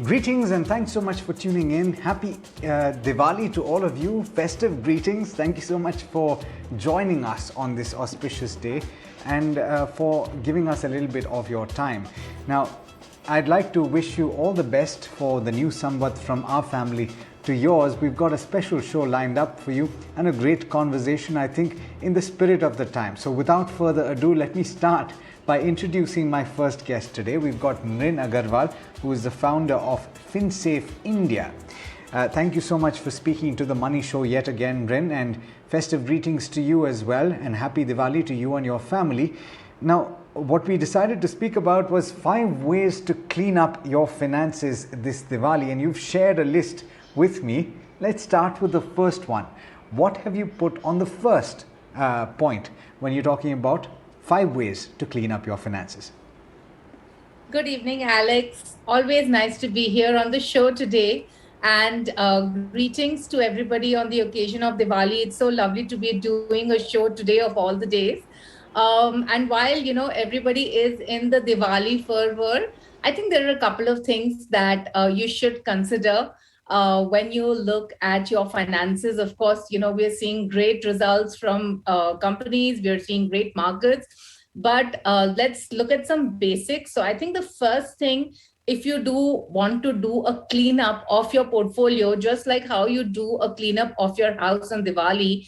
Greetings and thanks so much for tuning in. Happy Diwali to all of you. Festive greetings. Thank you so much for joining us on this auspicious day and for giving us a little bit of your time. Now, I'd like to wish you all the best for the new Samvat from our family to yours. We've got a special show lined up for you and a great conversation, I think, in the spirit of the time. So without further ado, let me start by introducing my first guest today. We've got Mrin Agarwal, who is the founder of Finsafe India. Thank you so much for speaking to the Money Show yet again, Mrin, and festive greetings to you as well, and happy Diwali to you and your family. Now, what we decided to speak about was 5 ways to clean up your finances this Diwali, and you've shared a list with me. Let's start with the first one. What have you put on the first point when you're talking about 5 ways to clean up your finances? Good evening, Alex. Always nice to be here on the show today. And greetings to everybody on the occasion of Diwali. It's so lovely to be doing a show today of all the days. And while, everybody is in the Diwali fervor, I think there are a couple of things that you should consider when you look at your finances. Of course, we're seeing great results from companies, we're seeing great markets, but let's look at some basics. So I think the first thing, if you do want to do a cleanup of your portfolio, just like how you do a cleanup of your house on Diwali,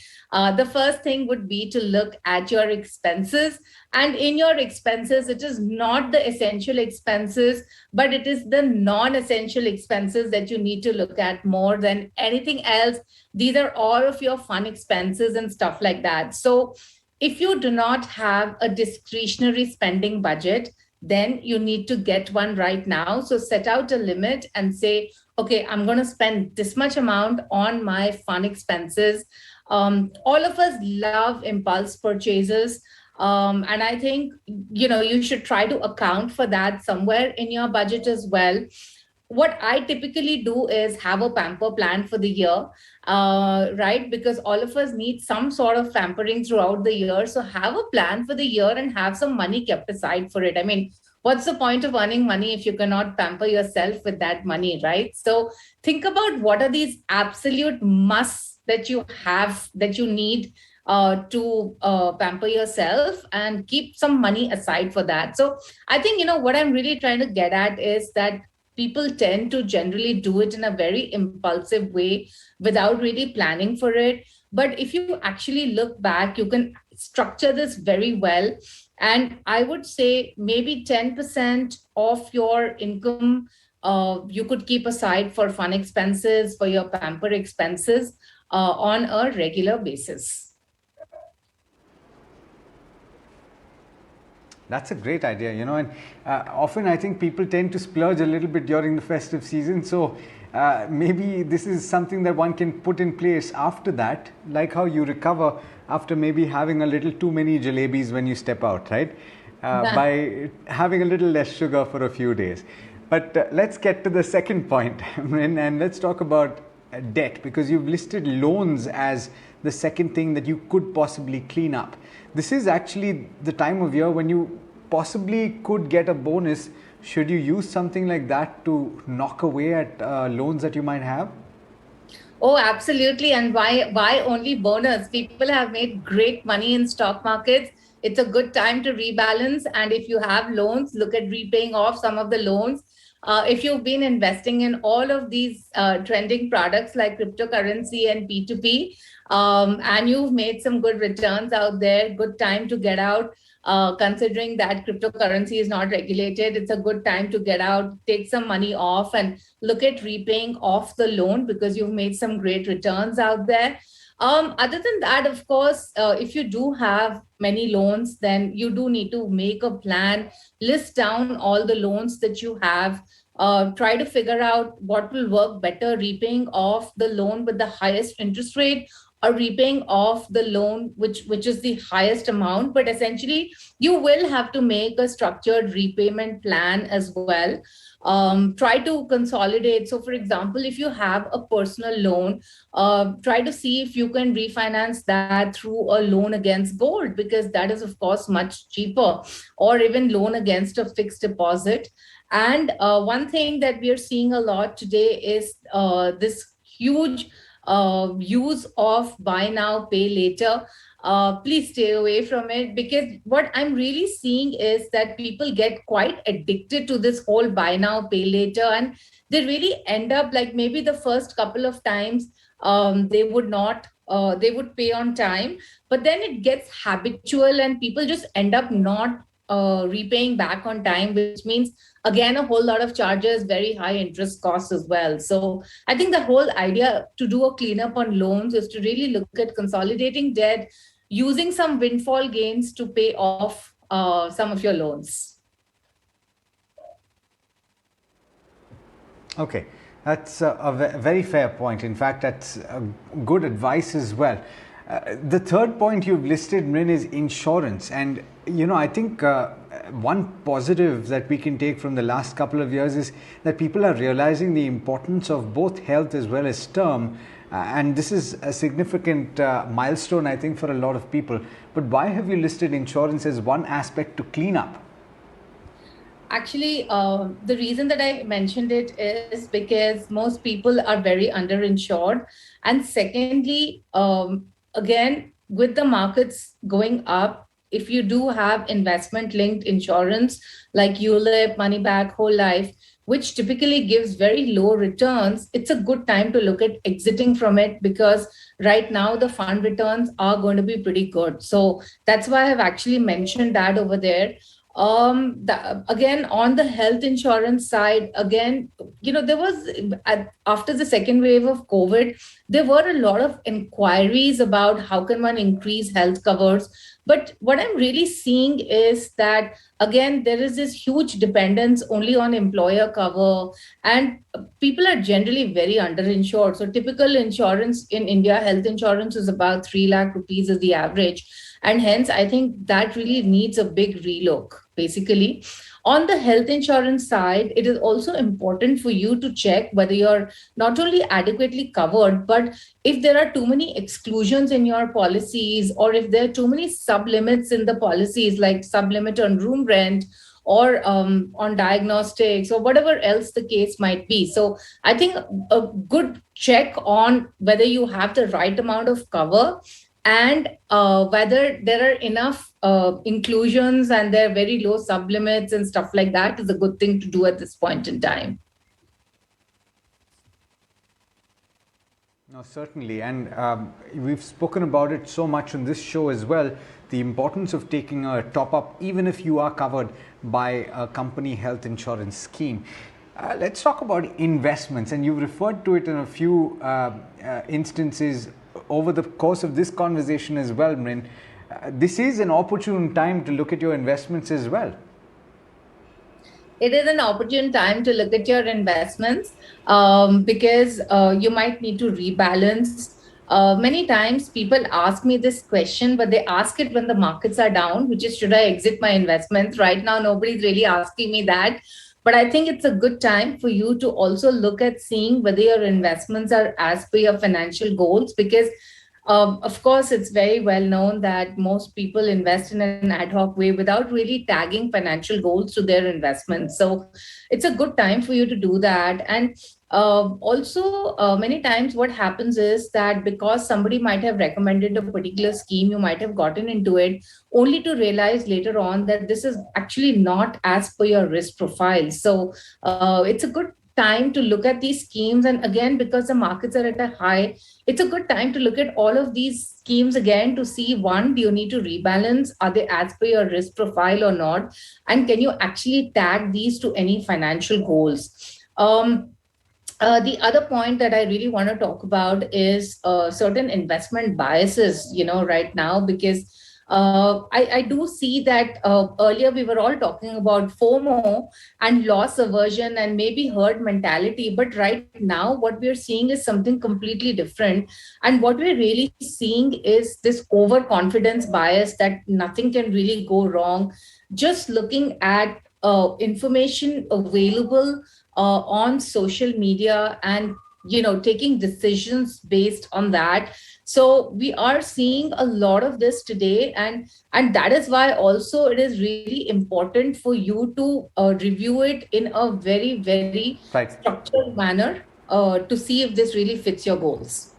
the first thing would be to look at your expenses. And in your expenses, it is not the essential expenses, but it is the non-essential expenses that you need to look at more than anything else. These are all of your fun expenses and stuff like that. So if you do not have a discretionary spending budget, then you need to get one right now. So set out a limit and say, okay, I'm going to spend this much amount on my fun expenses. All of us love impulse purchases. And I think, you should try to account for that somewhere in your budget as well. What I typically do is have a pamper plan for the year, right? Because all of us need some sort of pampering throughout the year. So have a plan for the year and have some money kept aside for it. I mean, what's the point of earning money if you cannot pamper yourself with that money, right? So think about what are these absolute musts that you have, that you need to pamper yourself, and keep some money aside for that. So I think, what I'm really trying to get at is that people tend to generally do it in a very impulsive way without really planning for it. But if you actually look back, you can structure this very well. And I would say maybe 10% of your income you could keep aside for fun expenses, for your pamper expenses on a regular basis. That's a great idea, and often I think people tend to splurge a little bit during the festive season. So maybe this is something that one can put in place after that, like how you recover after maybe having a little too many jalebis when you step out, right? By having a little less sugar for a few days. But let's get to the second point, and let's talk about debt, because you've listed loans as the second thing that you could possibly clean up. This is actually the time of year when you possibly could get a bonus. Should you use something like that to knock away at loans that you might have? Oh, absolutely. And why only bonus? People have made great money in stock markets. It's a good time to rebalance. And if you have loans, look at repaying off some of the loans. If you've been investing in all of these trending products like cryptocurrency and P2P, and you've made some good returns out there, good time to get out. Considering that cryptocurrency is not regulated, it's a good time to get out, take some money off, and look at repaying off the loan because you've made some great returns out there. Other than that, of course, if you do have many loans, then you do need to make a plan, list down all the loans that you have, try to figure out what will work better, repaying off the loan with the highest interest rate or repaying off the loan which is the highest amount. But essentially, you will have to make a structured repayment plan as well. Try to consolidate. So for example, if you have a personal loan, try to see if you can refinance that through a loan against gold, because that is of course much cheaper, or even loan against a fixed deposit. And one thing that we are seeing a lot today is this huge use of buy now, pay later. Please stay away from it, because what I'm really seeing is that people get quite addicted to this whole buy now, pay later, and they really end up like maybe the first couple of times they would not. They would pay on time, but then it gets habitual and people just end up not repaying back on time, which means again a whole lot of charges, very high interest costs as well. So I think the whole idea to do a cleanup on loans is to really look at consolidating debt, using some windfall gains to pay off some of your loans. Okay, that's a very fair point. In fact, that's good advice as well. The third point you've listed, Mrin, is insurance. And, I think one positive that we can take from the last couple of years is that people are realizing the importance of both health as well as term. And this is a significant milestone, I think, for a lot of people. But why have you listed insurance as one aspect to clean up? Actually, the reason that I mentioned it is because most people are very underinsured. And secondly, again, with the markets going up, if you do have investment linked insurance like ULIP, money back, whole life, which typically gives very low returns, it's a good time to look at exiting from it, because right now the fund returns are going to be pretty good. So that's why I've actually mentioned that over there. Again, on the health insurance side, again, there was after the second wave of COVID, there were a lot of inquiries about how can one increase health covers. But what I'm really seeing is that, again, there is this huge dependence only on employer cover, and people are generally very underinsured. So typical insurance in India, health insurance is about 3 lakh rupees is the average. And hence, I think that really needs a big relook, basically. On the health insurance side, it is also important for you to check whether you're not only adequately covered, but if there are too many exclusions in your policies, or if there are too many sublimits in the policies, like sublimit on room rent, or on diagnostics, or whatever else the case might be. So I think a good check on whether you have the right amount of cover, and whether there are enough inclusions and there are very low sublimits and stuff like that, is a good thing to do at this point in time. No, certainly. And we've spoken about it so much on this show as well, the importance of taking a top up, even if you are covered by a company health insurance scheme. Let's talk about investments. And you've referred to it in a few instances over the course of this conversation as well, Mrin. This is an opportune time to look at your investments as well. It is an opportune time to look at your investments, because you might need to rebalance. Many times people ask me this question, but they ask it when the markets are down, which is, should I exit my investments? Right now, nobody's really asking me that. But I think it's a good time for you to also look at seeing whether your investments are as per your financial goals, because of course, it's very well known that most people invest in an ad hoc way without really tagging financial goals to their investments. So it's a good time for you to do that. And also, many times what happens is that because somebody might have recommended a particular scheme, you might have gotten into it only to realize later on that this is actually not as per your risk profile. So it's a good time to look at these schemes. And again, because the markets are at a high, it's a good time to look at all of these schemes again to see, one, do you need to rebalance? Are they as per your risk profile or not? And can you actually tag these to any financial goals? The other point that I really want to talk about is certain investment biases, right now, because I do see that earlier we were all talking about FOMO and loss aversion and maybe herd mentality. But right now, what we're seeing is something completely different. And what we're really seeing is this overconfidence bias that nothing can really go wrong. Just looking at information available on social media, and taking decisions based on that. So we are seeing a lot of this today, and that is why also it is really important for you to review it in a very, very Right. structured manner, to see if this really fits your goals.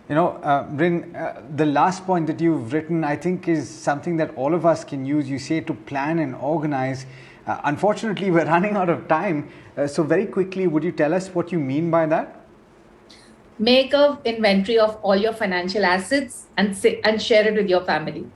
Mrin, the last point that you've written, I think, is something that all of us can use. You say to plan and organize. Unfortunately, we're running out of time. So very quickly, would you tell us what you mean by that? Make a inventory of all your financial assets and share it with your family.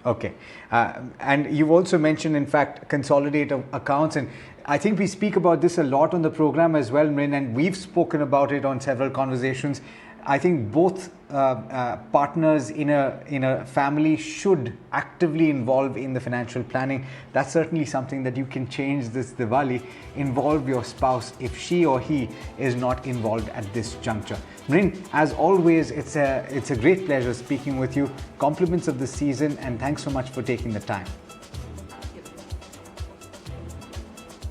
Okay. And you've also mentioned, in fact, consolidate accounts. And I think we speak about this a lot on the program as well, Mrin, and we've spoken about it on several conversations. I think both partners in a family should actively involve in the financial planning. That's certainly something that you can change this Diwali. Involve your spouse if she or he is not involved at this juncture. Mrin, as always, it's a great pleasure speaking with you. Compliments of the season, and thanks so much for taking the time.